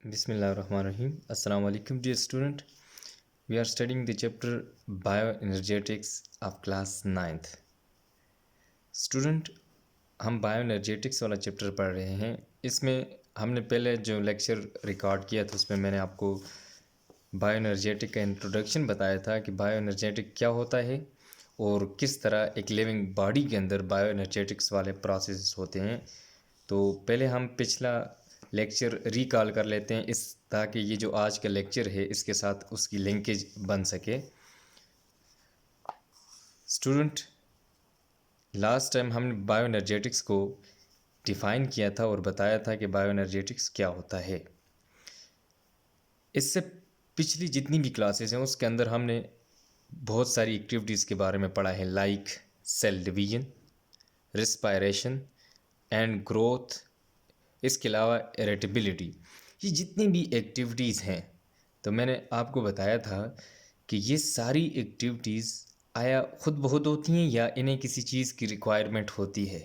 Bismillahirrahmanirrahim. Assalamu alaikum, dear student. We are studying the chapter Bioenergetics of class 9th. Student, हम bioenergetics वाला chapter पढ़ रहे हैं। इसमें हमने पहले जो लेक्चर रिकॉर्ड किया था उसमें मैंने आपको बायोएनर्जेटिक का इंट्रोडक्शन बताया था कि बायोएनर्जेटिक क्या होता है और किस तरह एक लिविंग बॉडी के अंदर बायोएनर्जेटिक्स वाले प्रोसेस होते हैं। तो पहले हम पिछला लेक्चर रिकॉल कर लेते हैं इस ताकि ये जो आज का लेक्चर है इसके साथ उसकी लिंकेज बन सके। स्टूडेंट, लास्ट टाइम हमने बायोएनर्जेटिक्स को डिफ़ाइन किया था और बताया था कि बायोएनर्जेटिक्स क्या होता है। इससे पिछली जितनी भी क्लासेस हैं उसके अंदर हमने बहुत सारी एक्टिविटीज़ के बारे में पढ़ा है, like cell division, respiration and growth, इसके अलावा इरिटेबिलिटी। ये जितनी भी एक्टिविटीज़ हैं तो मैंने आपको बताया था कि ये सारी एक्टिविटीज़ आया खुद ब खुद होती हैं या इन्हें किसी चीज़ की रिक्वायरमेंट होती है।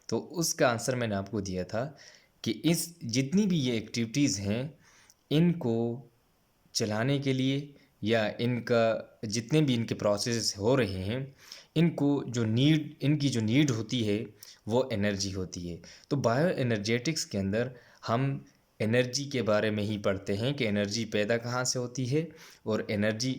तो उसका आंसर मैंने आपको दिया था कि इस जितनी भी ये एक्टिविटीज़ हैं इनको चलाने के लिए या इनका जितने भी इनके प्रोसेस हो रहे हैं इनकी जो नीड होती है वो एनर्जी होती है। तो बायो एनर्जेटिक्स के अंदर हम एनर्जी के बारे में ही पढ़ते हैं कि एनर्जी पैदा कहाँ से होती है और एनर्जी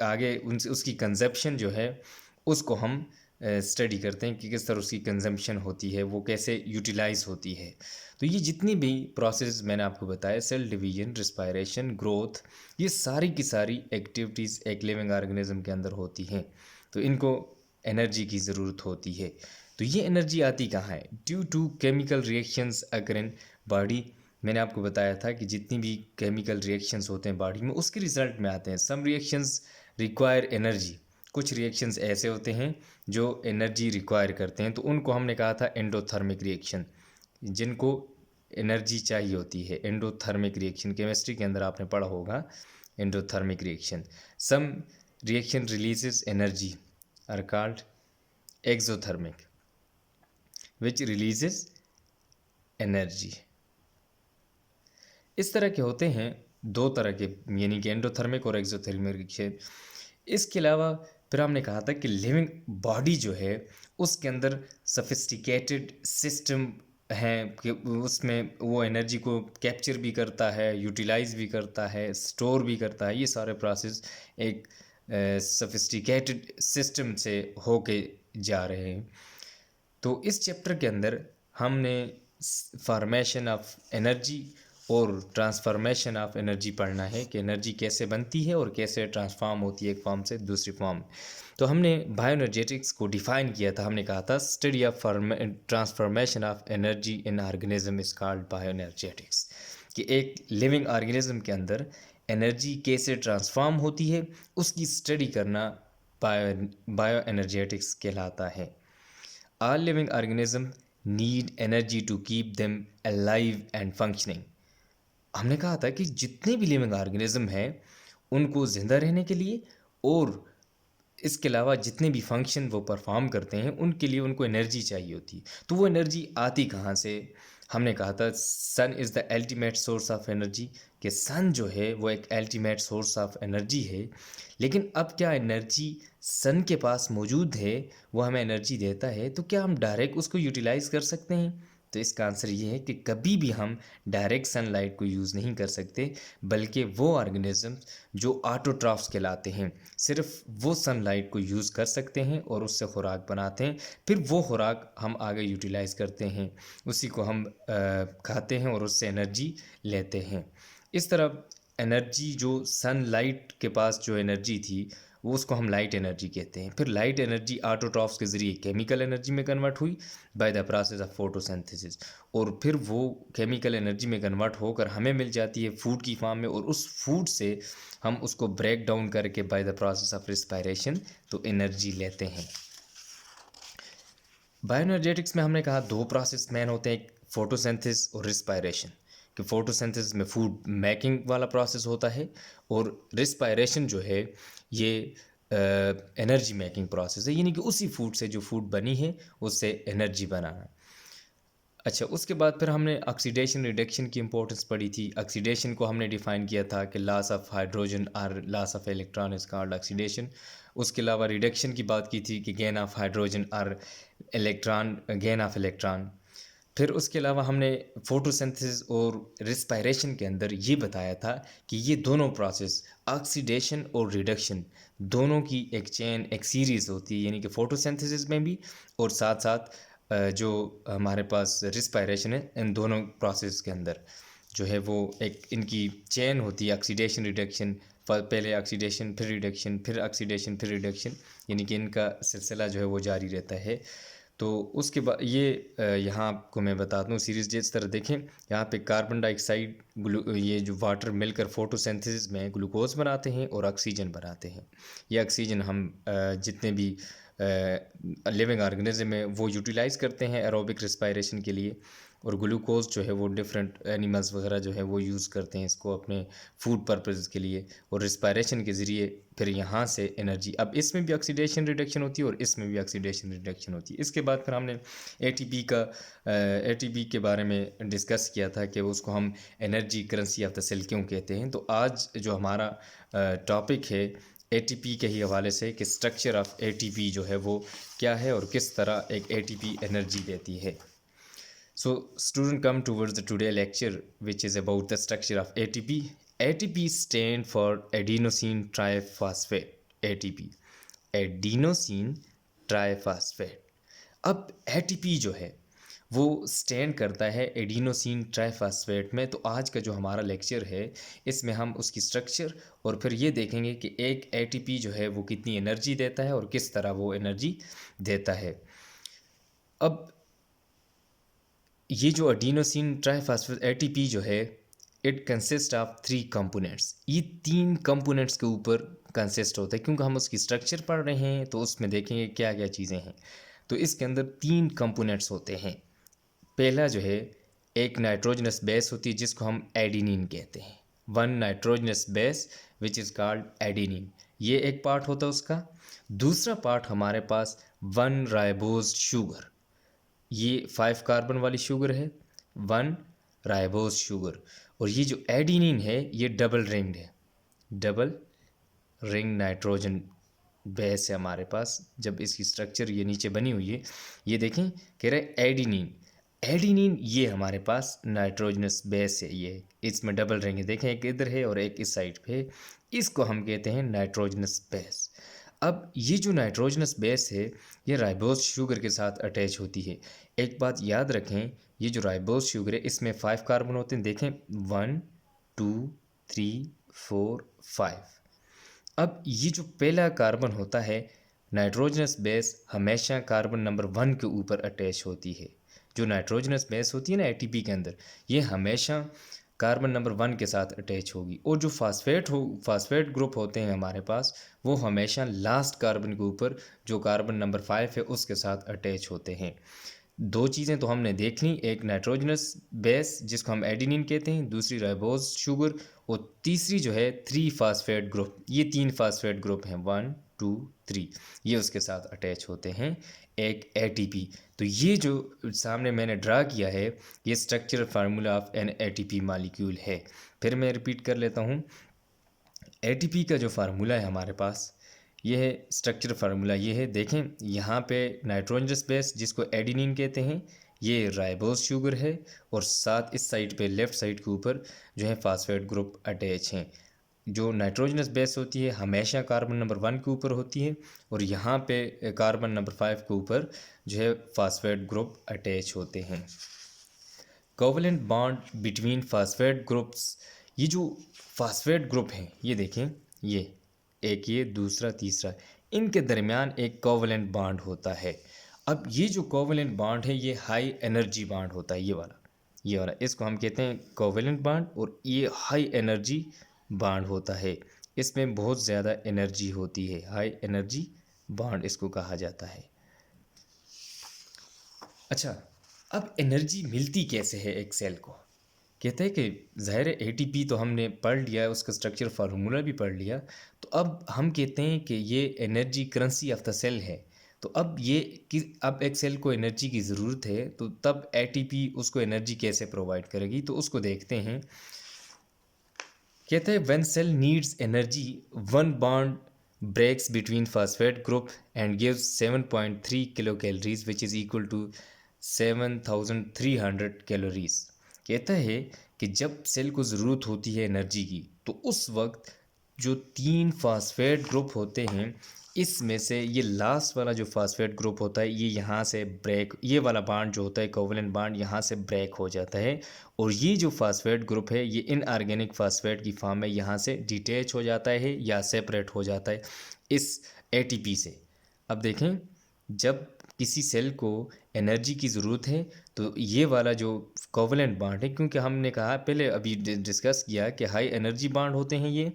आगे उसकी कंजप्शन जो है उसको हम स्टडी करते हैं कि किस तरह उसकी कंजम्पशन होती है, वो कैसे यूटिलाइज होती है। तो ये जितनी भी प्रोसेस मैंने आपको बताया, सेल डिवीजन, रिस्पायरेशन, ग्रोथ, ये सारी की सारी एक्टिविटीज़ एक लिविंग ऑर्गेनिज्म के अंदर होती हैं। तो इनको एनर्जी की ज़रूरत होती है। तो ये एनर्जी आती कहाँ है? Due to chemical reactions occur in body. मैंने आपको बताया था कि जितनी भी केमिकल रिएक्शंस होते हैं बॉडी में उसके रिजल्ट में आते हैं। सम रिएक्शंस रिक्वायर एनर्जी, कुछ रिएक्शंस ऐसे होते हैं जो एनर्जी रिक्वायर करते हैं, तो उनको हमने कहा था एंडोथर्मिक रिएक्शन, जिनको एनर्जी चाहिए होती है। एंडोथर्मिक रिएक्शन केमिस्ट्री के अंदर आपने पढ़ा होगा, endothermic reaction. Some reaction releases energy are called exothermic which releases energy. इस तरह के होते हैं दो तरह के, यानी कि एंडोथर्मिक और एक्सोथर्मिक रिएक्शन। इसके अलावा फिर हमने कहा था कि लिविंग बॉडी जो है उसके अंदर सफिस्टिकेटेड सिस्टम हैं कि उसमें वो एनर्जी को कैप्चर भी करता है, यूटिलाइज भी करता है, स्टोर भी करता है। ये सारे प्रोसेस एक सफिस्टिकेटेड सिस्टम से होके जा रहे हैं। तो इस चैप्टर के अंदर हमने फॉर्मेशन ऑफ एनर्जी और ट्रांसफॉर्मेशन ऑफ एनर्जी पढ़ना है कि एनर्जी कैसे बनती है और कैसे ट्रांसफॉर्म होती है एक फॉर्म से दूसरी फॉर्म। तो हमने बायोएनर्जेटिक्स को डिफ़ाइन किया था, हमने कहा था study of transformation of energy in organism is called bioenergetics, कि एक लिविंग ऑर्गेनिज्म के अंदर एनर्जी कैसे ट्रांसफॉर्म होती है उसकी स्टडी करना बायोएनर्जेटिक्स कहलाता है। All living organisms need energy to keep them alive and functioning. हमने कहा था कि जितने भी लिविंग ऑर्गेनिज्म हैं उनको ज़िंदा रहने के लिए और इसके अलावा जितने भी फंक्शन वो परफॉर्म करते हैं उनके लिए उनको एनर्जी चाहिए होती है। तो वो एनर्जी आती कहाँ से? हमने कहा था sun is the ultimate source of energy, कि सन जो है वो एक अल्टीमेट सोर्स ऑफ एनर्जी है। लेकिन अब क्या एनर्जी सन के पास मौजूद है, वो हमें एनर्जी देता है, तो क्या हम डायरेक्ट उसको यूटिलाइज़ कर सकते हैं? तो इसका आंसर ये है कि कभी भी हम डायरेक्ट सनलाइट को यूज़ नहीं कर सकते, बल्कि वो ऑर्गेनिज्म जो ऑटोट्रॉफ्स कहलाते हैं सिर्फ वो सनलाइट को यूज़ कर सकते हैं और उससे खुराक बनाते हैं। फिर वो खुराक हम आगे यूटिलाइज़ करते हैं, उसी को हम खाते हैं और उससे एनर्जी लेते हैं। इस तरह एनर्जी जो सनलाइट के पास जो एनर्जी थी वो उसको हम लाइट एनर्जी कहते हैं। फिर लाइट एनर्जी ऑटोट्रॉफ्स के ज़रिए केमिकल एनर्जी में कन्वर्ट हुई by the process of photosynthesis, और फिर वो केमिकल एनर्जी में कन्वर्ट होकर हमें मिल जाती है फूड की फॉर्म में, और उस फूड से हम उसको ब्रेक डाउन करके by the process of respiration तो एनर्जी लेते हैं। बायोएनर्जेटिक्स में हमने कहा दो प्रोसेस मेन होते हैं, फोटोसिंथेसिस और रिस्पायरेशन। कि फोटोसिंथेसिस में फूड मेकिंग वाला प्रोसेस होता है और रिस्पायरेशन जो है ये एनर्जी मेकिंग प्रोसेस है, यानी कि उसी फूड से जो फूड बनी है उससे एनर्जी बनाना। अच्छा, उसके बाद फिर हमने ऑक्सीडेशन रिडक्शन की इंपॉर्टेंस पढ़ी थी। ऑक्सीडेशन को हमने डिफ़ाइन किया था कि लॉस ऑफ हाइड्रोजन और loss of electron is called oxidation. उसके अलावा रिडक्शन की बात की थी कि गेन ऑफ हाइड्रोजन और इलेक्ट्रॉन गेन ऑफ इलेक्ट्रॉन। फिर उसके अलावा हमने फोटोसिंथेसिस और रिस्पायरेशन के अंदर ये बताया था कि ये दोनों प्रोसेस ऑक्सीडेशन और रिडक्शन दोनों की एक चेन एक सीरीज़ होती है, यानी कि फोटोसिंथेसिस में भी और साथ साथ जो हमारे पास रिस्पायरेशन है, इन दोनों प्रोसेस के अंदर जो है वो एक इनकी चेन होती है ऑक्सीडेशन रिडक्शन। पहले ऑक्सीडेशन फिर रिडक्शन फिर ऑक्सीडेशन फिर रिडक्शन, यानी कि इनका सिलसिला जो है वो जारी रहता है। तो उसके बाद ये यहाँ आपको मैं बताता हूँ सीरीज़ जिस तरह देखें, यहाँ पे कार्बन डाइऑक्साइड ये जो वाटर मिलकर फोटोसिंथेसिस में ग्लूकोज बनाते हैं और ऑक्सीजन बनाते हैं। ये ऑक्सीजन हम जितने भी लिविंग ऑर्गेनिज्म है वो यूटिलाइज़ करते हैं एरोबिक रिस्पायरेशन के लिए, और ग्लूकोज जो है वो डिफरेंट एनिमल्स वगैरह जो है वो यूज़ करते हैं इसको अपने फूड पर्पज़ के लिए, और रिस्पायरेशन के ज़रिए फिर यहाँ से एनर्जी, अब इसमें भी ऑक्सीडेशन रिडक्शन होती है और इसमें भी ऑक्सीडेशन रिडक्शन होती है। इसके बाद फिर हमने एटीपी के बारे में डिस्कस किया था कि उसको हम energy currency of the cell क्यों कहते हैं। तो आज जो हमारा टॉपिक है एटीपी के ही हवाले से कि स्ट्रक्चर ऑफ एटीपी जो है वो क्या है और किस तरह एक एटीपी एनर्जी देती है। So, student, come towards the today lecture, which is about the structure of ATP. ATP stand for adenosine triphosphate. ATP, adenosine triphosphate. अब ATP जो है वो स्टैंड करता है एडिनोसिन ट्राइफॉस्फेट में। तो आज का जो हमारा लेक्चर है इसमें हम उसकी स्ट्रक्चर और फिर ये देखेंगे कि एक एटीपी जो है वो कितनी एनर्जी देता है और किस तरह वो एनर्जी देता है। अब ये जो एडिनोसिन ट्राइफॉस्फेट एटीपी जो है इट कंसिस्ट ऑफ 3 कंपोनेंट्स। ये 3 कंपोनेंट्स के ऊपर कंसिस्ट होता है, क्योंकि हम उसकी स्ट्रक्चर पढ़ रहे हैं तो उसमें देखेंगे क्या क्या चीज़ें हैं। तो इसके अंदर 3 कंपोनेंट्स होते हैं। पहला जो है एक नाइट्रोजनस बेस होती है जिसको हम एडिनिन कहते हैं। One nitrogenous base which is called adenine, ये एक पार्ट होता है उसका। दूसरा पार्ट हमारे पास वन राइबोज शुगर, ये 5 कार्बन वाली शुगर है, वन राइबोज शुगर। और ये जो एडिनिन है ये डबल रिंग्ड है, डबल रिंग नाइट्रोजन बेस है हमारे पास। जब इसकी स्ट्रक्चर ये नीचे बनी हुई है, ये देखें कह रहे एडिनिन, एडिनिन ये हमारे पास नाइट्रोजनस बेस है, ये इसमें डबल रिंग है, देखें एक इधर है और एक इस साइड पे है, इसको हम कहते हैं नाइट्रोजनस बेस। अब ये जो नाइट्रोजनस बेस है ये राइबोज शुगर के साथ अटैच होती है। एक बात याद रखें, ये जो राइबोज शुगर है इसमें 5 कार्बन होते हैं, देखें 1 2 3 4 5। अब ये जो पहला कार्बन होता है नाइट्रोजनस बेस हमेशा कार्बन नंबर 1 के ऊपर अटैच होती है। जो नाइट्रोजनस बेस होती है ना एटीपी के अंदर, ये हमेशा कार्बन नंबर 1 के साथ अटैच होगी। और जो फास्फेट ग्रुप होते हैं हमारे पास वो हमेशा लास्ट कार्बन के ऊपर जो कार्बन नंबर 5 है उसके साथ अटैच होते हैं। दो चीज़ें तो हमने देख ली, एक नाइट्रोजनस बेस जिसको हम एडिनिन कहते हैं, दूसरी राइबोज शुगर, और तीसरी जो है 3 फास्फेट ग्रुप। ये 3 फास्फेट ग्रुप हैं 1 2 3, ये उसके साथ अटैच होते हैं एक एटीपी। तो ये जो सामने मैंने ड्रा किया है ये structural formula of an ATP molecule है। फिर मैं रिपीट कर लेता हूँ, एटीपी का जो फार्मूला है हमारे पास ये है, स्ट्रक्चर फार्मूला ये है, देखें यहाँ पे नाइट्रोजनस बेस जिसको एडिनिन कहते हैं ये राइबोज शुगर है, और साथ इस साइड पे लेफ़्ट साइड के ऊपर जो है फास्फेट ग्रुप अटैच हैं। जो नाइट्रोजनस बेस होती है हमेशा कार्बन नंबर 1 के ऊपर होती है, और यहाँ पे कार्बन नंबर 5 के ऊपर जो है फास्फेट ग्रुप अटैच होते हैं। Covalent bond between phosphate groups, ये जो फास्फेट ग्रुप हैं ये देखें, ये एक, ये दूसरा तीसरा, इनके दरमियान एक कोवलेंट बॉन्ड होता है। अब ये जो कोवलेंट बॉन्ड है ये हाई एनर्जी बॉन्ड होता है, ये वाला इसको हम कहते हैं कोवलेंट बॉन्ड, और ये हाई एनर्जी बॉन्ड होता है, इसमें बहुत ज़्यादा एनर्जी होती है, हाई एनर्जी बॉन्ड इसको कहा जाता है। अच्छा, अब एनर्जी मिलती कैसे है एक सेल को, कहते हैं कि ज़ाहिर है एटीपी तो हमने पढ़ लिया है, उसका स्ट्रक्चर फार्मूला भी पढ़ लिया, तो अब हम कहते हैं कि ये energy currency of the cell है, तो अब ये कि अब एक सेल को एनर्जी की ज़रूरत है, तो तब एटीपी उसको एनर्जी कैसे प्रोवाइड करेगी, तो उसको देखते हैं। कहते हैं when cell needs energy, one bond breaks between phosphate group and gives 7.3 kilo calories which is equal to 7,300 calories. कहता है कि जब सेल को ज़रूरत होती है एनर्जी की, तो उस वक्त जो 3 फॉस्फेट ग्रुप होते हैं, इसमें से ये लास्ट वाला जो फॉस्फेट ग्रुप होता है, ये यहाँ से ब्रेक, ये वाला बांड जो होता है कोवलेंट बांड, यहाँ से ब्रेक हो जाता है, और ये जो फास्फेट ग्रुप है ये इनऑर्गेनिक फास्फेट की फॉर्म में यहाँ से डिटैच हो जाता है या सेपरेट हो जाता है इस एटीपी से। अब देखें, जब किसी सेल को एनर्जी की ज़रूरत है, तो ये वाला जो कोवलेंट बांड है, क्योंकि हमने कहा पहले अभी डिस्कस किया कि हाई एनर्जी बांड होते हैं ये,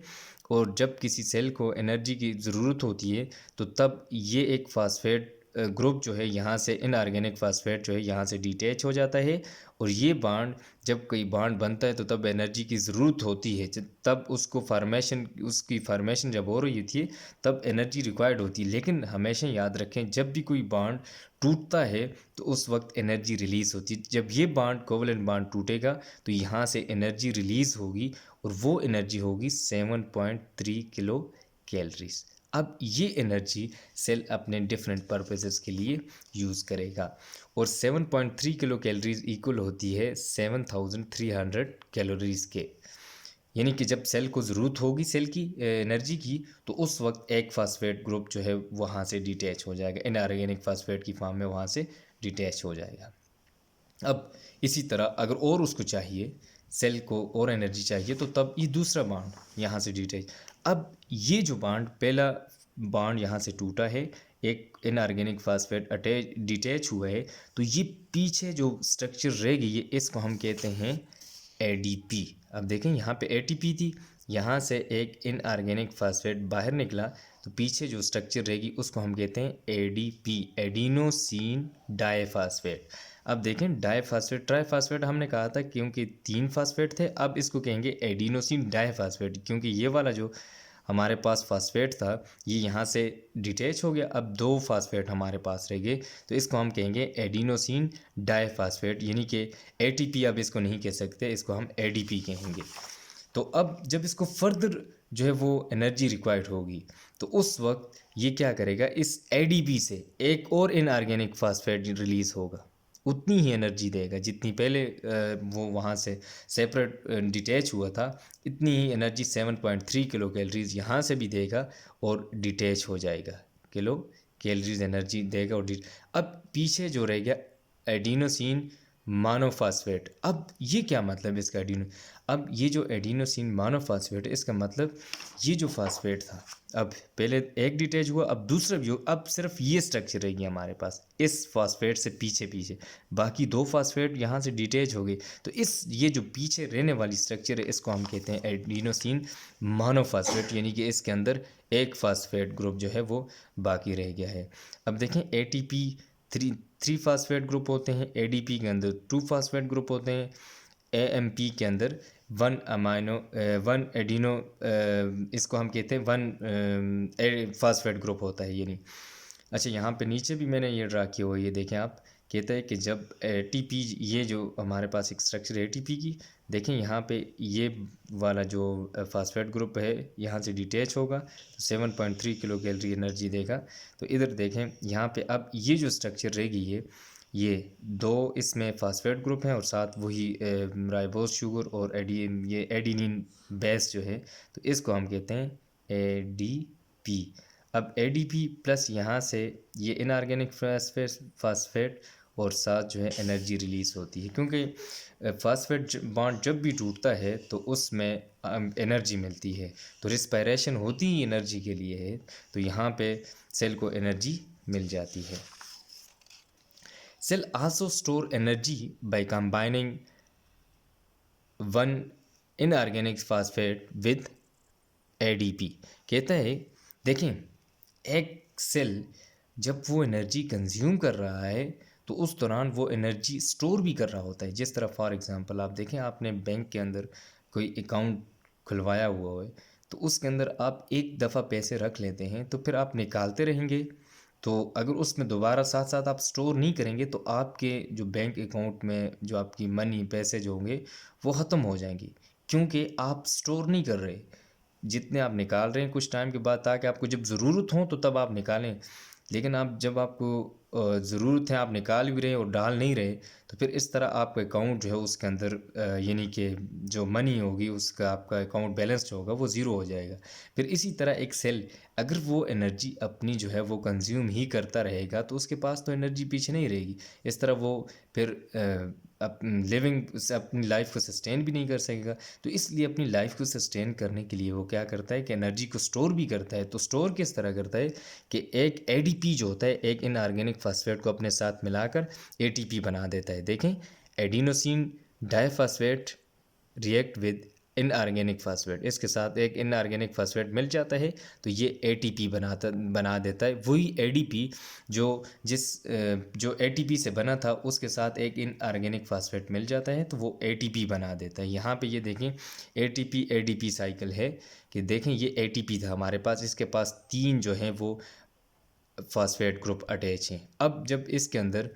और जब किसी सेल को एनर्जी की ज़रूरत होती है, तो तब ये एक फास्फेट ग्रुप जो है यहाँ से, इनऑर्गेनिक फास्फेट जो है यहाँ से डिटैच हो जाता है, और ये बांड, जब कोई बांड बनता है तो तब एनर्जी की ज़रूरत होती है, तब उसको उसकी फार्मेशन जब हो रही थी तब एनर्जी रिक्वायर्ड होती है। लेकिन हमेशा याद रखें, जब भी कोई बांड टूटता है तो उस वक्त एनर्जी रिलीज़ होती है। जब ये बांड, कोवलेंट बांड टूटेगा, तो यहाँ से एनर्जी रिलीज़ होगी, और वो एनर्जी होगी 7.3 किलो कैलोरीज। अब ये एनर्जी सेल अपने डिफरेंट पर्पसेस के लिए यूज़ करेगा, और 7.3 किलो कैलोरीज इक्वल होती है 7,300 कैलोरीज के। यानी कि जब सेल को ज़रूरत होगी सेल की एनर्जी की, तो उस वक्त एक फास्फेट ग्रुप जो है वहाँ से डिटैच हो जाएगा, इनऑर्गेनिक फास्फेट की फॉर्म में वहाँ से डिटैच हो जाएगा। अब इसी तरह अगर और उसको चाहिए, सेल को और एनर्जी चाहिए, तो तब ये दूसरा बांड यहाँ से डिटैच। अब ये जो बांड, पहला बांड यहाँ से टूटा है, एक इनऑर्गेनिक फास्फेट डिटैच हुआ है, तो ये पीछे जो स्ट्रक्चर रहेगी, ये इसको हम कहते हैं एडीपी। अब देखें, यहाँ पे एटीपी थी, यहाँ से एक इनऑर्गेनिक फास्फेट बाहर निकला, तो पीछे जो स्ट्रक्चर रहेगी उसको हम कहते हैं एडीपी, एडिनोसिन डाइफास्फेट। अब देखें, डाइफास्फेट, ट्राइफास्फेट हमने कहा था क्योंकि 3 फास्फेट थे, अब इसको कहेंगे एडिनोसिन डाइफास्फेट, क्योंकि ये वाला जो हमारे पास फास्फेट था ये यहाँ से डिटैच हो गया, अब 2 फास्फेट हमारे पास रह गए, तो इसको हम कहेंगे एडिनोसिन डाइफास्फेट, यानी कि एटीपी अब इसको नहीं कह सकते, इसको हम एडीपी कहेंगे। तो अब जब इसको फर्दर जो है वो एनर्जी रिक्वायर्ड होगी, तो उस वक्त ये क्या करेगा, इस एडीपी से एक और इनऑर्गेनिक फास्फेट रिलीज़ होगा, उतनी ही एनर्जी देगा जितनी पहले वो वहाँ से सेपरेट डिटैच हुआ था, इतनी ही एनर्जी 7.3 किलो कैलोरीज यहाँ से भी देगा और डिटैच हो जाएगा, किलो कैलोरीज एनर्जी देगा। और अब पीछे जो रह गया एडिनोसिन मोनोफॉस्फेट। अब ये क्या मतलब इसका अब ये जो एडिनोसिन मोनोफॉस्फेट है, इसका मतलब ये जो फास्फेट था, अब पहले एक डिटैच हुआ, अब दूसरा भी हो, अब सिर्फ ये स्ट्रक्चर रहेगी हमारे पास इस फास्फेट से पीछे पीछे, बाकी 2 फास्फेट यहाँ से डिटैच हो गए, तो ये जो पीछे रहने वाली स्ट्रक्चर है इसको हम कहते हैं एडिनोसिन मोनोफॉस्फेट, यानी कि इसके अंदर एक फास्फेट ग्रुप जो है वो बाकी रह गया है। अब देखें, एटीपी 3 फास्फेट ग्रुप होते हैं, एडीपी के अंदर 2 फास्फेट ग्रुप होते हैं, एएमपी के अंदर 1 एडिनो, इसको हम कहते हैं 1 फास्फेट ग्रुप होता है, यानी। अच्छा, यहाँ पे नीचे भी मैंने ये ड्रा किया हुआ, ये देखें आप, कहता है कि जब एटीपी, ये जो हमारे पास एक स्ट्रक्चर है एटीपी की, देखें यहाँ पे ये वाला जो फास्फेट ग्रुप है यहाँ से डिटैच होगा, तो 7.3 किलो कैलोरी एनर्जी देगा। तो इधर देखें, यहाँ पे अब ये जो स्ट्रक्चर रहेगी, ये 2 इसमें फास्फेट ग्रुप हैं और साथ वही राइबोज शुगर और ये एडिनिन बेस जो है, तो इसको हम कहते हैं एडीपी। अब एडीपी प्लस यहाँ से ये इनऑर्गेनिक फास्फेट और साथ जो है एनर्जी रिलीज़ होती है, क्योंकि फास्फेट बॉन्ड जब भी टूटता है तो उसमें एनर्जी मिलती है, तो रिस्पायरेशन होती ही एनर्जी के लिए है, तो यहाँ पे सेल को एनर्जी मिल जाती है। Cell also store energy by combining 1 inorganic phosphate with ADP. कहता है, देखें, एक सेल जब वो एनर्जी कंज्यूम कर रहा है तो उस दौरान वो एनर्जी स्टोर भी कर रहा होता है। जिस तरह फॉर एग्जांपल आप देखें, आपने बैंक के अंदर कोई अकाउंट खुलवाया हुआ है, तो उसके अंदर आप एक दफ़ा पैसे रख लेते हैं, तो फिर आप निकालते रहेंगे, तो अगर उसमें दोबारा साथ साथ आप स्टोर नहीं करेंगे तो आपके जो बैंक अकाउंट में जो आपकी मनी पैसे जो होंगे वो ख़त्म हो जाएंगी, क्योंकि आप स्टोर नहीं कर रहे। जितने आप निकाल रहे हैं कुछ टाइम के बाद, ताकि आपको जब ज़रूरत हो तो तब आप निकालें। लेकिन आप जब आपको ज़रूरत है, आप निकाल भी रहे हैं और डाल नहीं रहे, तो फिर इस तरह आपका अकाउंट जो है उसके अंदर यानी कि जो मनी होगी उसका, आपका अकाउंट बैलेंस जो होगा वो ज़ीरो हो जाएगा। फिर इसी तरह एक सेल अगर वो एनर्जी अपनी जो है वो कंज्यूम ही करता रहेगा तो उसके पास तो एनर्जी पीछे नहीं रहेगी। इस तरह वो फिर लिविंग से अपनी लाइफ को सस्टेन भी नहीं कर सकेगा। तो इसलिए अपनी लाइफ को सस्टेन करने के लिए वो क्या करता है कि एनर्जी को स्टोर भी करता है। तो स्टोर किस तरह करता है कि एक एडीपी जो होता है, एक इनऑर्गेनिक फास्फेट को अपने साथ मिलाकर एटीपी बना देता है। देखें, adenosine diphosphate react with inorganic phosphate, इसके साथ एक इनऑर्गेनिक फास्फेट मिल जाता है तो ये एटीपी बना देता है। वही एडीपी जो जो एटीपी से बना था उसके साथ एक इनऑर्गेनिक फास्फेट मिल जाता है तो वो एटीपी बना देता है। यहाँ पे ये देखें, एटीपी एडीपी साइकिल है कि देखें ये एटीपी था हमारे पास, इसके पास 3 जो हैं वो फास्फेट ग्रुप अटैच हैं। अब जब इसके अंदर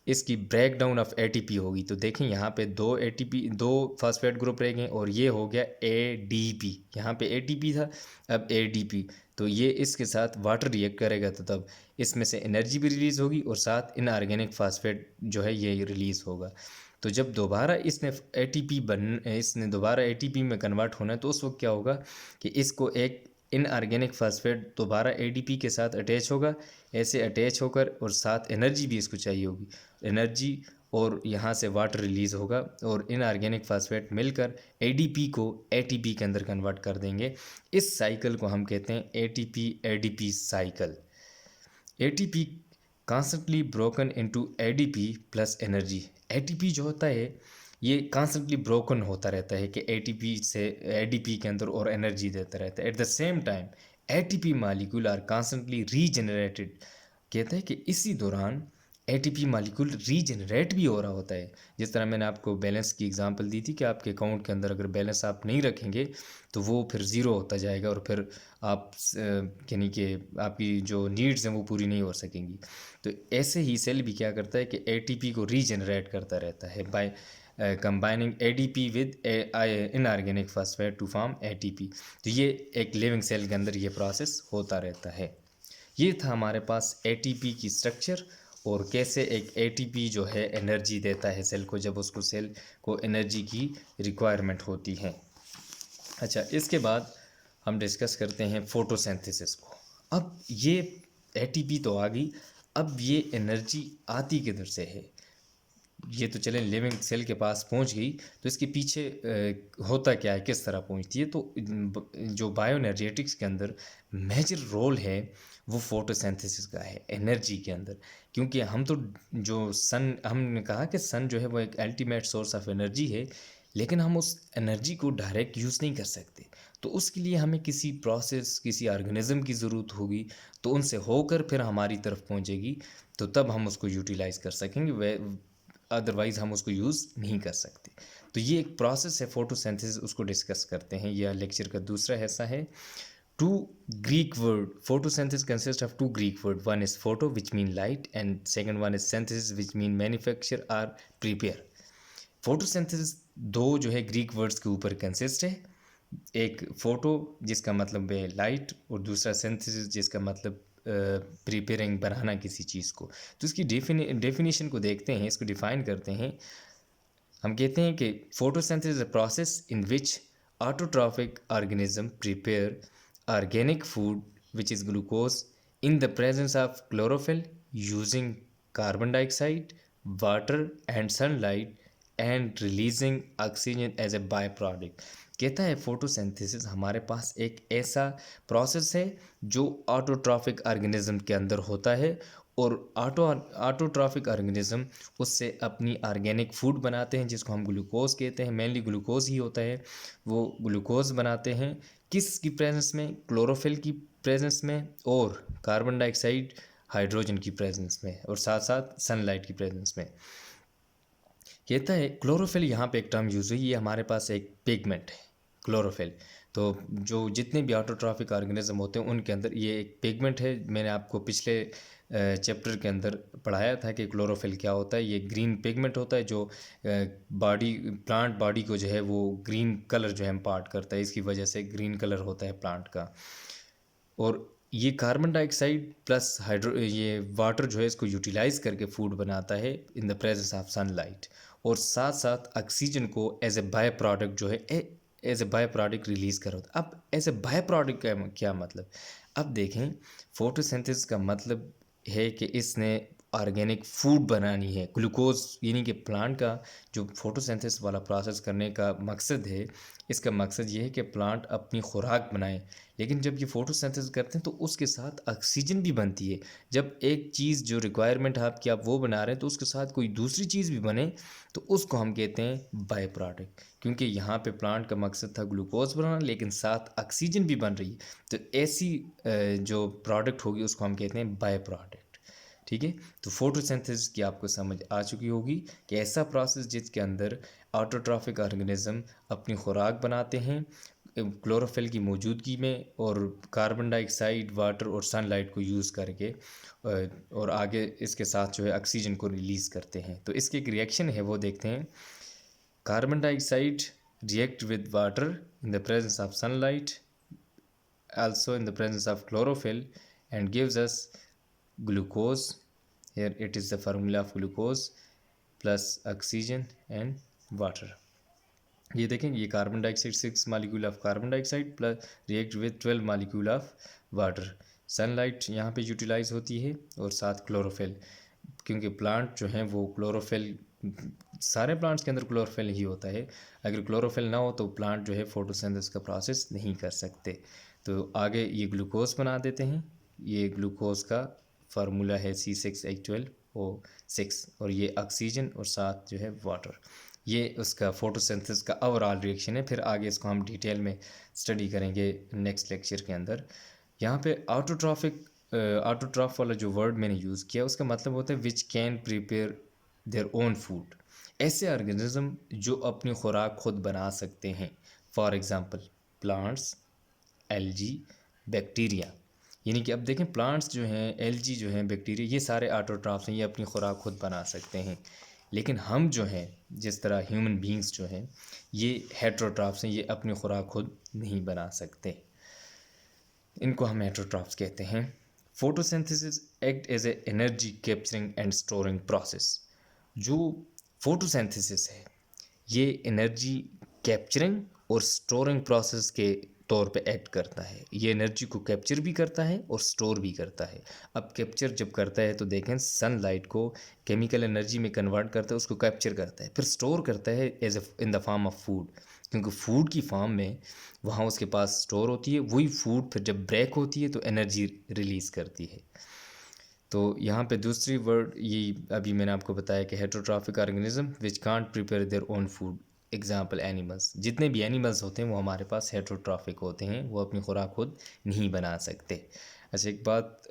इसकी ब्रेक डाउन ऑफ एटीपी होगी तो देखें यहाँ पे 2 फास्फेट ग्रुप रह गए और ये हो गया एडीपी। यहाँ पे एटीपी था, अब एडीपी। तो ये इसके साथ वाटर रिएक्ट करेगा तो तब इसमें से एनर्जी भी रिलीज़ होगी और साथ इनऑर्गेनिक फास्फेट जो है ये रिलीज़ होगा। तो जब दोबारा इसने दोबारा एटीपी में कन्वर्ट होना है तो उस वक्त क्या होगा कि इसको एक इनऑर्गेनिक फास्फेट दोबारा एडीपी के साथ अटैच होगा, ऐसे अटैच होकर, और साथ एनर्जी भी इसको चाहिए होगी, एनर्जी, और यहाँ से वाटर रिलीज़ होगा और इनऑर्गेनिक फास्फेट मिलकर एडीपी को एटीपी के अंदर कन्वर्ट कर देंगे। इस साइकिल को हम कहते हैं ATP ADP cycle. ATP constantly broken into ADP plus energy. ATP जो होता है ये कॉन्स्टेंटली ब्रोकन होता रहता है कि एटीपी से एडीपी के अंदर और एनर्जी देता रहता है। At the same time ATP molecule are constantly regenerated. कहते हैं कि इसी दौरान एटीपी मालिक्यूल रीजनरेट भी हो रहा होता है। जिस तरह मैंने आपको बैलेंस की एग्जांपल दी थी कि आपके अकाउंट के अंदर अगर बैलेंस आप नहीं रखेंगे तो वो फिर ज़ीरो होता जाएगा और फिर आप यानी कि आपकी जो नीड्स हैं वो पूरी नहीं हो सकेंगी। तो ऐसे ही सेल भी क्या करता है कि एटीपी को रीजनरेट करता रहता है by combining ADP with inorganic phosphate to form ATP. तो ये एक लिविंग सेल के अंदर ये प्रोसेस होता रहता है। ये था हमारे पास एटीपी की स्ट्रक्चर और कैसे एक एटीपी जो है एनर्जी देता है सेल को जब उसको सेल को एनर्जी की रिक्वायरमेंट होती है। अच्छा, इसके बाद हम डिस्कस करते हैं फोटोसिंथेसिस को। अब ये एटीपी तो आ गई, अब ये एनर्जी आती किधर से है? ये तो चले लिविंग सेल के पास पहुंच गई, तो इसके पीछे होता क्या है, किस तरह पहुंचती है? तो जो बायोएनर्जेटिक्स के अंदर मेजर रोल है वो फोटोसिंथेसिस का है एनर्जी के अंदर। क्योंकि हम तो जो सन, हमने कहा कि सन जो है वो एक अल्टीमेट सोर्स ऑफ एनर्जी है, लेकिन हम उस एनर्जी को डायरेक्ट यूज़ नहीं कर सकते। तो उसके लिए हमें किसी प्रोसेस, किसी ऑर्गेनिज्म की ज़रूरत होगी, तो उनसे होकर फिर हमारी तरफ पहुंचेगी, तो तब हम उसको यूटिलाइज़ कर सकेंगे, वे अदरवाइज़ हम उसको यूज़ नहीं कर सकते। तो ये एक प्रोसेस है फोटोसिंथेसिस, उसको डिस्कस करते हैं। यह लेक्चर का दूसरा हिस्सा है। Two Greek word, photosynthesis consist of 2 Greek word, one is photo which mean light and second one is synthesis which mean manufacture or prepare. Photosynthesis 2 जो है ग्रीक वर्ड्स के ऊपर कंसिस्ट है। एक फोटो जिसका मतलब है लाइट और दूसरा सिंथेसिस जिसका मतलब प्रिपेयरिंग, बनाना किसी चीज़ को। तो इसकी डेफिनेशन को देखते हैं, इसको डिफाइन करते हैं। हम कहते हैं कि photosynthesis is a process in which autotrophic organism prepare organic food which is glucose in the presence of chlorophyll using carbon dioxide, water and sunlight and releasing oxygen as a by product. कहता है photosynthesis हमारे पास एक ऐसा process है जो autotrophic organism के अंदर होता है, और ऑटोट्रॉफिक ऑर्गेनिज्म उससे अपनी ऑर्गेनिक फूड बनाते हैं जिसको हम ग्लूकोज कहते हैं। मेनली ग्लूकोज ही होता है, वो ग्लूकोज बनाते हैं किसकी प्रेजेंस में? क्लोरोफिल की प्रेजेंस में और कार्बन डाइऑक्साइड, हाइड्रोजन की प्रेजेंस में, और साथ साथ सनलाइट की प्रेजेंस में। कहता है क्लोरोफिल, यहाँ पे एक टर्म यूज़ हुई, ये हमारे पास एक पिगमेंट है क्लोरोफिल। तो जो जितने भी ऑटोट्रॉफिक ऑर्गेनिज्म होते हैं उनके अंदर ये एक पिगमेंट है। मैंने आपको पिछले चैप्टर के अंदर पढ़ाया था कि क्लोरोफिल क्या होता है। ये ग्रीन पिगमेंट होता है जो प्लांट बॉडी को जो है वो ग्रीन कलर जो है इम्पार्ट करता है, इसकी वजह से ग्रीन कलर होता है प्लांट का। और ये कार्बन डाइऑक्साइड प्लस ये वाटर जो है इसको यूटिलाइज करके फूड बनाता है इन द प्रेजेंस ऑफ सनलाइट, और साथ साथ ऑक्सीजन को एज ए बाय प्रोडक्ट जो है as a by product release कर होता है। अब एज ए बाय प्रोडक्ट का क्या मतलब? अब देखें, फोटोसिंथेसिस का मतलब है कि इसने ऑर्गेनिक फूड बनानी है, ग्लूकोज, यानी कि प्लांट का जो फोटोसिंथेसिस वाला प्रोसेस करने का मकसद है, इसका मकसद ये है कि प्लांट अपनी खुराक बनाए। लेकिन जब ये फोटोसिंथेसिस करते हैं तो उसके साथ ऑक्सीजन भी बनती है। जब एक चीज़ जो रिक्वायरमेंट है आपकी, आप वो बना रहे हैं, तो उसके साथ कोई दूसरी चीज़ भी बने तो उसको हम कहते हैं बाय प्रोडक्ट। क्योंकि यहाँ पे प्लांट का मकसद था ग्लूकोज बनाना, लेकिन साथ ऑक्सीजन भी बन रही है, तो ऐसी जो प्रोडक्ट होगी उसको हम कहते हैं बाय प्रोडक्ट। ठीक है, तो फोटोसिंथेसिस की आपको समझ आ चुकी होगी कि ऐसा प्रोसेस जिसके अंदर ऑटोट्रॉफिक ऑर्गेनिज्म अपनी खुराक बनाते हैं क्लोरोफिल की मौजूदगी में, और कार्बन डाइऑक्साइड, वाटर और सनलाइट को यूज़ करके, और आगे इसके साथ जो है ऑक्सीजन को रिलीज़ करते हैं। तो इसकी एक रिएक्शन है वो देखते हैं। Carbon dioxide react with water in the presence of sunlight, also in the presence of chlorophyll, and gives us glucose. Here it is the formula of glucose plus oxygen and water. ये देखेंगे, ये carbon dioxide 6 molecule of carbon dioxide plus react with 12 molecule of water. Sunlight यहाँ पे utilise होती है और साथ chlorophyll, क्योंकि प्लांट जो हैं वो क्लोरोफिल, सारे प्लांट्स के अंदर क्लोरोफिल ही होता है। अगर क्लोरोफिल ना हो तो प्लांट जो है फोटोसिंथेसिस का प्रोसेस नहीं कर सकते। तो आगे ये ग्लूकोज बना देते हैं। ये ग्लूकोज का फार्मूला है C6H12O6, और ये ऑक्सीजन और साथ जो है वाटर। ये उसका फोटोसिंथेसिस का ओवरऑल रिएक्शन है। फिर आगे इसको हम डिटेल में स्टडी करेंगे नेक्स्ट लेक्चर के अंदर। यहाँ पे ऑटोट्रॉफ वाला जो वर्ड मैंने यूज़ किया उसका मतलब होता है which can prepare their own food. ऐसे ऑर्गेनिज्म जो अपनी खुराक खुद बना सकते हैं। For example plants, algae, bacteria. यानी कि अब देखें, प्लांट्स जो हैं, एल्गी जो हैं, बैक्टीरिया, ये सारे ऑटोट्रॉफ्स हैं, ये अपनी खुराक खुद बना सकते हैं। लेकिन हम जो हैं, जिस तरह ह्यूमन बींग्स जो हैं, ये हेट्रोट्रॉफ्स हैं, ये अपनी खुराक खुद नहीं बना सकते। इनको हम हेट्रोट्रॉफ्स कहते हैं। Photosynthesis act as a energy capturing and storing process. जो फोटोसिंथेसिस है ये एनर्जी कैप्चरिंग और स्टोरिंग प्रोसेस के तौर पे एक्ट करता है। ये एनर्जी को कैप्चर भी करता है और स्टोर भी करता है। अब कैप्चर जब करता है तो देखें, सनलाइट को केमिकल एनर्जी में कन्वर्ट करता है, उसको कैप्चर करता है, फिर स्टोर करता है as in the form of food, क्योंकि फूड की फॉर्म में वहाँ उसके पास स्टोर होती है। वही फूड फिर जब ब्रेक होती है तो एनर्जी रिलीज़ करती है। तो यहाँ पे दूसरी वर्ड ये अभी मैंने आपको बताया कि heterotrophic organism which can't prepare their own food. Example animals, जितने भी एनिमल्स होते हैं वो हमारे पास हेट्रोट्रॉफिक होते हैं, वो अपनी खुराक खुद नहीं बना सकते। अच्छा, एक बात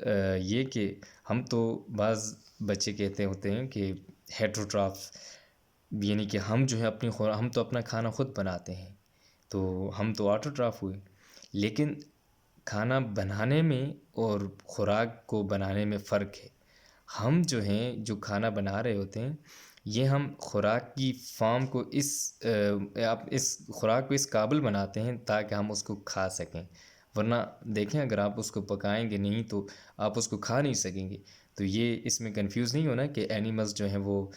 ये कि हम तो बाज़ बच्चे कहते होते हैं कि हेट्रोट्रॉफ, यानी कि हम जो है अपनी खुराक, हम तो अपना खाना खुद बनाते हैं, तो हम तो ऑटोट्रॉफ हुए। लेकिन खाना बनाने में और खुराक को बनाने में फ़र्क है। हम जो हैं, जो खाना बना रहे होते हैं, ये हम खुराक की फॉर्म को आप इस खुराक को इस काबिल बनाते हैं ताकि हम उसको खा सकें। वरना देखें, अगर आप उसको पकाएंगे नहीं तो आप उसको खा नहीं सकेंगे। तो ये इसमें कंफ्यूज नहीं होना कि एनिमल्स जो हैं वो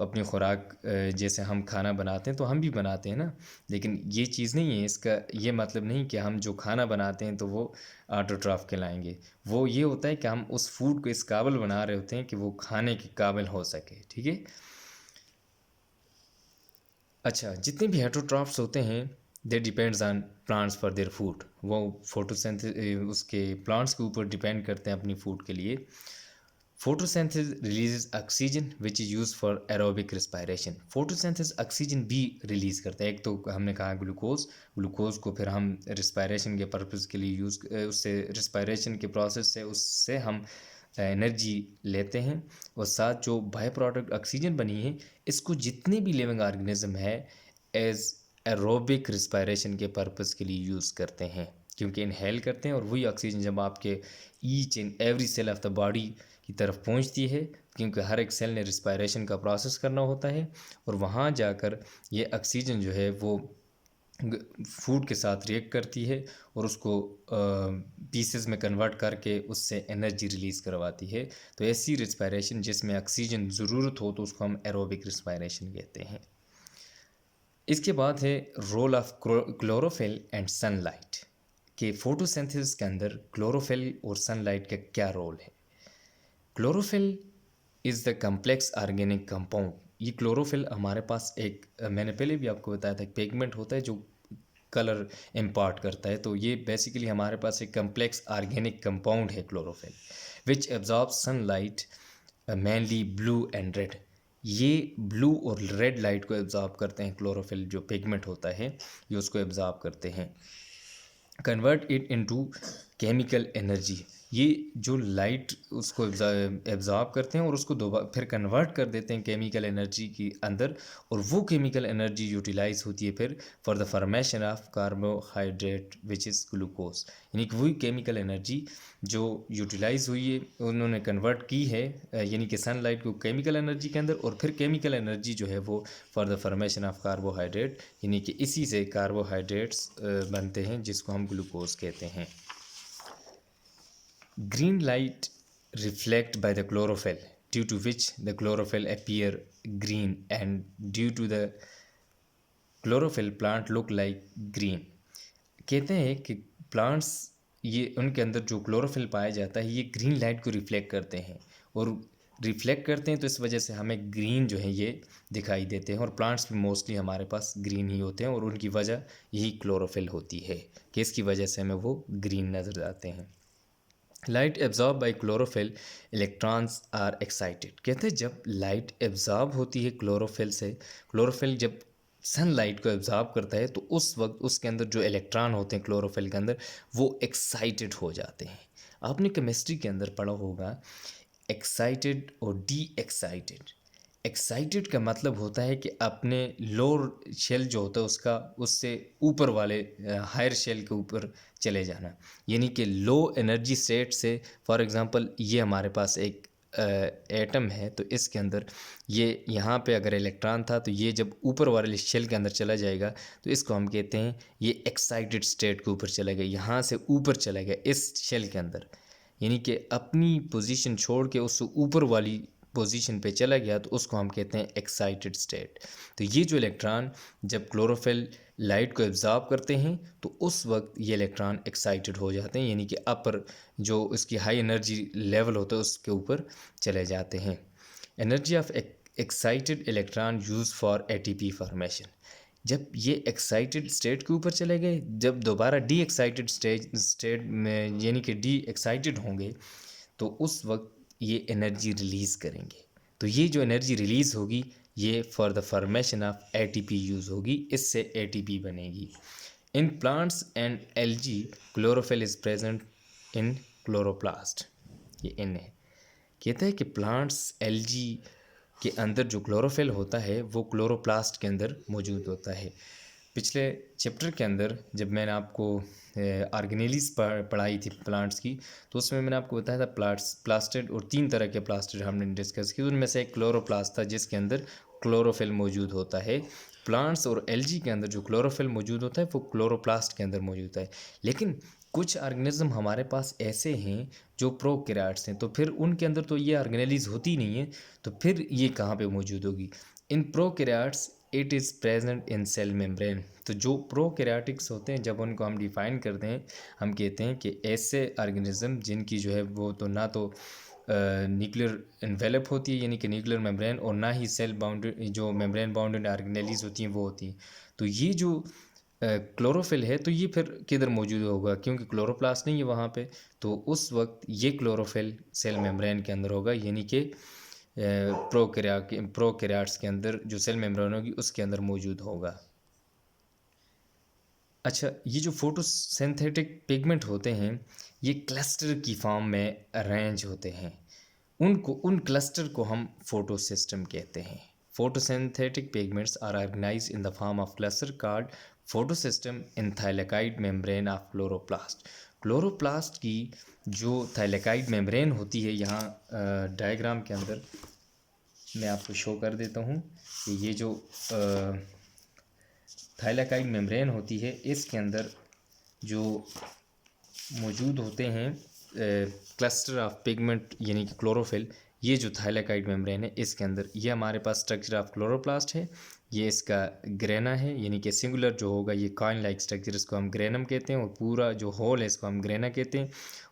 अपनी खुराक जैसे हम खाना बनाते हैं तो हम भी बनाते हैं ना, लेकिन ये चीज़ नहीं है। इसका ये मतलब नहीं कि हम जो खाना बनाते हैं तो वो ऑटोट्रॉफ कहलाएंगे। वो ये होता है कि हम उस फूड को इस काबिल बना रहे होते हैं कि वो खाने के काबिल हो सके। ठीक है। अच्छा, जितने भी हेट्रोट्रॉफ्स होते हैं they depends on plants for their food. वो फोटोसिंथेसिस उसके प्लांट्स के ऊपर डिपेंड करते हैं अपनी फूड के लिए। Photosynthesis releases oxygen which is use for aerobic respiration. Photosynthesis oxygen भी रिलीज़ करता है। एक तो हमने कहा ग्लूकोज को फिर हम रिस्पायरेशन के पर्पज़ के लिए यूज़, उससे रिस्पायरेशन के प्रोसेस से उससे हम एनर्जी लेते हैं, और साथ जो बाय प्रोडक्ट ऑक्सीजन बनी है, इसको जितने भी लिविंग ऑर्गेनिज्म है एज एरोबिक रिस्पायरेशन के पर्पस के लिए यूज़ करते हैं, क्योंकि इनहेल करते हैं और वही ऑक्सीजन जब आपके each and every cell of the body की तरफ पहुंचती है, क्योंकि हर एक सेल ने रिस्पायरेशन का प्रोसेस करना होता है, और वहाँ जाकर ये ऑक्सीजन जो है वो फूड के साथ रिएक्ट करती है और उसको पीसेस में कन्वर्ट करके उससे एनर्जी रिलीज़ करवाती है। तो ऐसी रिस्पायरेशन जिसमें ऑक्सीजन ज़रूरत हो तो उसको हम एरोबिक रिस्पायरेशन कहते हैं। इसके बाद है role of chlorophyll and sunlight, कि फोटोसिंथेसिस के अंदर क्लोरोफिल और सनलाइट का क्या रोल है। Chlorophyll is the complex organic compound. ये क्लोरोफिल हमारे पास एक मैंने पहले भी आपको बताया था, पिगमेंट होता है जो कलर इम्पार्ट करता है। तो ये बेसिकली हमारे पास एक कम्प्लेक्स ऑर्गेनिक कंपाउंड है chlorophyll, which absorb sunlight mainly blue and red. ये ब्लू और रेड लाइट को एब्जॉर्ब करते हैं। क्लोरोफिल जो पिगमेंट होता है ये उसको एब्जॉर्ब करते हैं। Convert it into chemical energy. ये जो लाइट उसको एब्जॉर्ब करते हैं और उसको दोबारा फिर कन्वर्ट कर देते हैं केमिकल एनर्जी के अंदर, और वो केमिकल एनर्जी यूटिलाइज होती है फिर for the formation of carbohydrate which is glucose. यानी कि वही केमिकल एनर्जी जो यूटिलाइज हुई है उन्होंने कन्वर्ट की है, यानी कि सनलाइट को केमिकल एनर्जी के अंदर, और फिर केमिकल एनर्जी जो है वो for the formation of carbohydrate, यानी कि इसी से कार्बोहाइड्रेट्स बनते हैं जिसको हम ग्लूकोज कहते हैं। Green light reflect by the chlorophyll, due to which the chlorophyll appear green, and due to the chlorophyll plant look like green। कहते हैं कि प्लांट्स ये उनके अंदर जो क्लोरोफिल पाया जाता है ये ग्रीन लाइट को रिफ्लेक्ट करते हैं, और रिफ्लेक्ट करते हैं तो इस वजह से हमें ग्रीन जो है ये दिखाई देते हैं, और प्लांट्स भी मोस्टली हमारे पास ग्रीन ही होते हैं, और उनकी वजह यही क्लोरोफिल होती है कि इसकी वजह से हमें वो ग्रीन नज़र आते हैं। Light absorb by chlorophyll, electrons are excited. कहते हैं जब लाइट एब्जॉर्ब होती है क्लोरोफिल से, क्लोरोफिल जब सनलाइट को एब्जॉर्ब करता है तो उस वक्त उसके अंदर जो इलेक्ट्रॉन होते हैं क्लोरोफिल के अंदर वो एक्साइटेड हो जाते हैं। आपने केमिस्ट्री के अंदर पढ़ा होगा एक्साइटेड और डी एक्साइटेड। एक्साइटेड का मतलब होता है कि अपने लोअर शेल जो होता है उसका उससे ऊपर वाले हायर शेल के ऊपर चले जाना, यानी कि लो एनर्जी स्टेट से, फॉर एग्जांपल ये हमारे पास एक एटम है तो इसके अंदर ये यहाँ पे अगर इलेक्ट्रॉन था तो ये जब ऊपर वाले शेल के अंदर चला जाएगा तो इसको हम कहते हैं ये एक्साइटेड स्टेट के ऊपर चला गया, यहाँ से ऊपर चला गया इस शेल के अंदर, यानी कि अपनी पोजीशन छोड़ के उससे ऊपर वाली पोजीशन पे चला गया तो उसको हम कहते हैं एक्साइटेड स्टेट। तो ये जो इलेक्ट्रॉन जब क्लोरोफिल लाइट को एब्जॉर्ब करते हैं तो उस वक्त ये इलेक्ट्रॉन एक्साइटेड हो जाते हैं, यानी कि अपर जो इसकी हाई एनर्जी लेवल होता है उसके ऊपर चले जाते हैं। Energy of excited electron use for ATP formation. जब ये एक्साइटेड स्टेट के ऊपर चले गए, जब दोबारा डी एक्साइटेड स्टेट में यानी कि डी एक्साइटेड होंगे तो उस वक्त ये एनर्जी रिलीज़ करेंगे। तो ये जो एनर्जी रिलीज़ होगी ये for the formation of ATP use होगी, इससे एटीपी बनेगी। In plants and algae chlorophyll is present in chloroplast. ये इन है, कहता है कि प्लांट्स एल्गी के अंदर जो क्लोरोफिल होता है वो क्लोरोप्लास्ट के अंदर मौजूद होता है। पिछले चैप्टर के अंदर जब मैंने आपको ऑर्गेनेलीज पढ़ाई थी प्लांट्स की, तो उसमें मैंने आपको बताया था प्लास्टिड और 3 तरह के प्लास्टिड हमने डिस्कस की। उनमें से एक क्लोरोप्लास्ट था जिसके अंदर क्लोरोफिल मौजूद होता है। प्लांट्स और एल्गी के अंदर जो क्लोरोफिल मौजूद होता है वो क्लोरोप्लास्ट के अंदर मौजूद होता है। लेकिन कुछ ऑर्गेनिज्म हमारे पास ऐसे हैं जो प्रोकैरियोट्स हैं, तो फिर उनके अंदर तो ये ऑर्गेनेलीज होती नहीं है, तो फिर ये कहाँ पे मौजूद होगी। In prokaryotes it is present in cell membrane. तो जो प्रोकैरियोटिक्स होते हैं जब उनको हम डिफ़ाइन करते हैं हम कहते हैं कि ऐसे ऑर्गेनिज्म जिनकी जो है वो तो ना तो न्यूक्लियर एनवेलप होती है यानी कि न्यूक्लियर मेम्ब्रेन, और ना ही सेल बाउंडेड जो मेम्ब्रेन बाउंडेड ऑर्गेनेलीज होती हैं वो होती हैं। तो ये जो क्लोरोफिल है तो ये फिर किधर मौजूद होगा, क्योंकि क्लोरोप्लास्ट नहीं है वहाँ पे, तो उस वक्त ये क्लोरोफिल सेल मेम्ब्रेन के अंदर होगा, यानी कि प्रोकैरियोट्स के अंदर जो सेल मेम्ब्रेन होगी उसके अंदर मौजूद होगा। अच्छा, ये जो फोटोसिंथेटिक पिगमेंट होते हैं ये क्लस्टर की फॉर्म में अरेंज होते हैं, उन क्लस्टर को हम फोटो सिस्टम कहते हैं। photosynthetic pigments are organized in the form of cluster called photosystem in thylakoid membrane of chloroplast. Chloroplast की जो थाइलेकाइड मेम्ब्रेन होती है, यहाँ डायग्राम के अंदर मैं आपको शो कर देता हूँ कि ये जो थाइलेकाइड मेम्ब्रेन होती है, इसके अंदर जो मौजूद होते हैं क्लस्टर ऑफ पिगमेंट यानी कि क्लोरोफिल, ये जो थाइलेकाइड मेम्ब्रेन है इसके अंदर ये हमारे पास स्ट्रक्चर ऑफ क्लोरोप्लास्ट है। ये इसका ग्रेना है, यानी कि सिंगुलर जो होगा ये कॉइन लाइक स्ट्रक्चर, इसको हम ग्रेनम कहते हैं, और पूरा जो होल है इसको हम ग्रेना कहते हैं।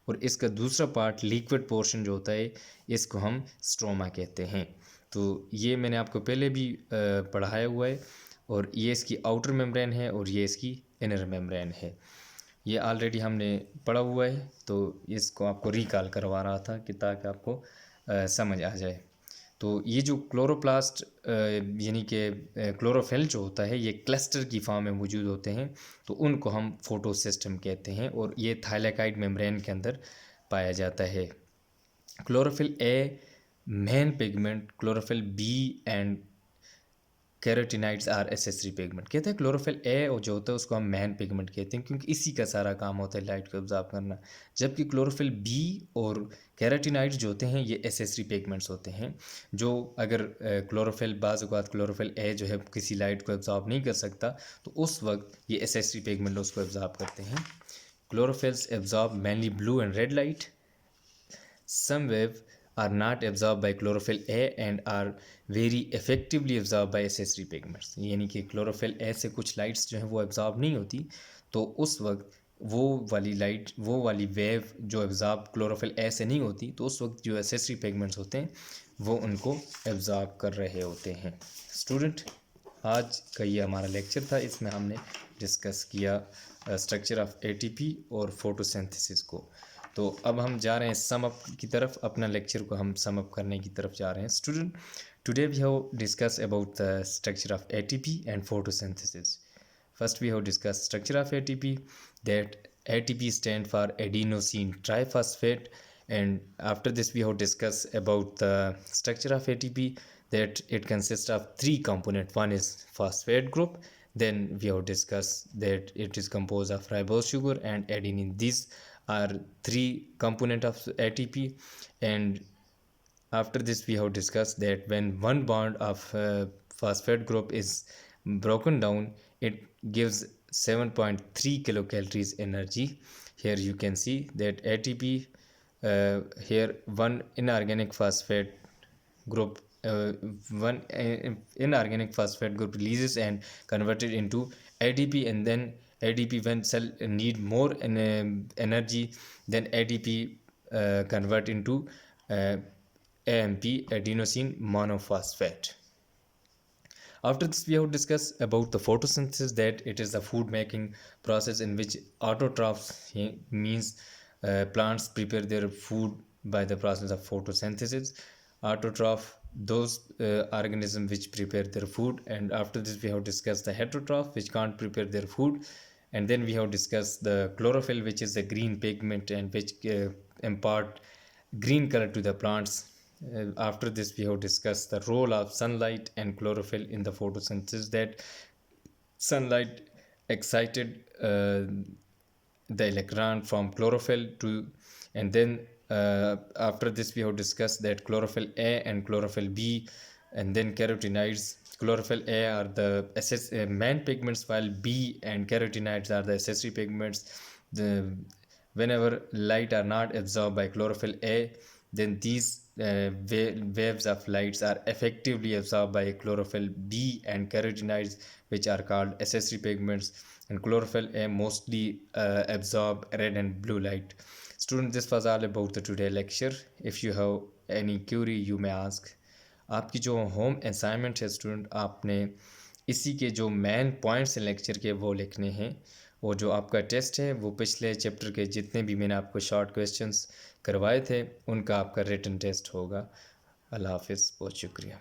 और इसका दूसरा पार्ट लिक्विड पोर्शन जो होता है इसको हम स्ट्रोमा कहते हैं। तो ये मैंने आपको पहले भी पढ़ाया हुआ है। और ये इसकी आउटर मेम्ब्रेन है और ये इसकी इनर मेम्ब्रेन है। ये ऑलरेडी हमने पढ़ा हुआ है, तो इसको आपको रिकॉल करवा रहा था कि ताकि आपको समझ आ जाए। तो ये जो क्लोरोप्लास्ट यानी कि क्लोरोफिल जो होता है ये क्लस्टर की फॉर्म में मौजूद होते हैं, तो उनको हम फोटोसिस्टम कहते हैं, और ये थाइलेकाइड मेम्ब्रेन के अंदर पाया जाता है। Chlorophyll a main pigment, chlorophyll b and carotenoids are accessory pigment. कहते हैं क्लोरोफिल ए और जो होता है उसको हम मेन पिगमेंट कहते हैं, क्योंकि इसी का सारा काम होता है लाइट को ऑब्जॉर्व करना। जबकि क्लोरोफिल बी और कैरोटिनाइड्स जो होते हैं ये एसेसरी पिगमेंट्स होते हैं, जो अगर क्लोरोफिल बाज़ औक़ात क्लोरोफिल ए जो है किसी लाइट को ऑब्जॉर्व नहीं कर सकता, तो उस वक्त ये एसेसरी पिगमेंट उसको ऑब्जॉर्व करते हैं। Chlorophylls absorb mainly blue and red light. Some wave are not absorbed by chlorophyll A and are very effectively absorbed by accessory pigments। यानी कि क्लोरोफिल ए से कुछ लाइट्स जो हैं वो एब्जॉर्ब नहीं होती, तो उस वक्त वो वाली लाइट, वो वाली वेव जो एब्जॉर्ब क्लोरोफिल ए से नहीं होती, तो उस वक्त जो एसेसरी पिगमेंट्स होते हैं वो उनको एब्जॉर्ब कर रहे होते हैं। स्टूडेंट, आज का ये हमारा लेक्चर था, इसमें हमने डिस्कस किया स्ट्रक्चर ऑफ एटीपी और फोटोसिंथेसिस को। तो अब हम जा रहे हैं सम अप की तरफ, अपना लेक्चर को हम सम अप करने की तरफ जा रहे हैं। Student, today we have discuss about the structure of ATP and photosynthesis. First we have discuss structure of ATP, that ATP stand for adenosine triphosphate, and after this we have discussed about the structure of ATP, that it consists of three components. One is phosphate group, then we have discussed that it is composed of ribose sugar and adenine. These are three components of ATP. And after this we have discussed that when one bond of phosphate group is broken down, it gives 7.3 kilocalories energy. Here you can see that ATP, here one inorganic phosphate group releases and converted into ADP, and then ADP, when cell need more energy, then ADP convert into AMP, adenosine monophosphate. After this we have discussed about the photosynthesis, that it is the food making process in which autotrophs, means plants prepare their food by the process of photosynthesis. Autotroph, those organisms which prepare their food. And after this we have discussed the heterotroph, which can't prepare their food. And then we have discussed the chlorophyll, which is a green pigment and which impart green color to the plants. After this we have discussed the role of sunlight and chlorophyll in the photosynthesis, that sunlight excited the electron from chlorophyll to, and then after this we have discussed that chlorophyll A and chlorophyll B, and then carotenoids. Chlorophyll A are the main pigments, while B and carotenoids are the accessory pigments. Whenever light are not absorbed by chlorophyll A, then these waves of lights are effectively absorbed by chlorophyll B and carotenoids, which are called accessory pigments. And chlorophyll A mostly absorb red and blue light. Student, this was all about the today lecture. If you have any query, you may ask. आपकी जो home assignment है student, आपने इसी के जो main points हैं lecture के वो लिखने हैं, और जो आपका टेस्ट है वो पिछले चैप्टर के जितने भी मैंने आपको शॉर्ट क्वेश्चंस करवाए थे उनका आपका रिटन टेस्ट होगा। अल्लाह हाफिज़, बहुत शुक्रिया।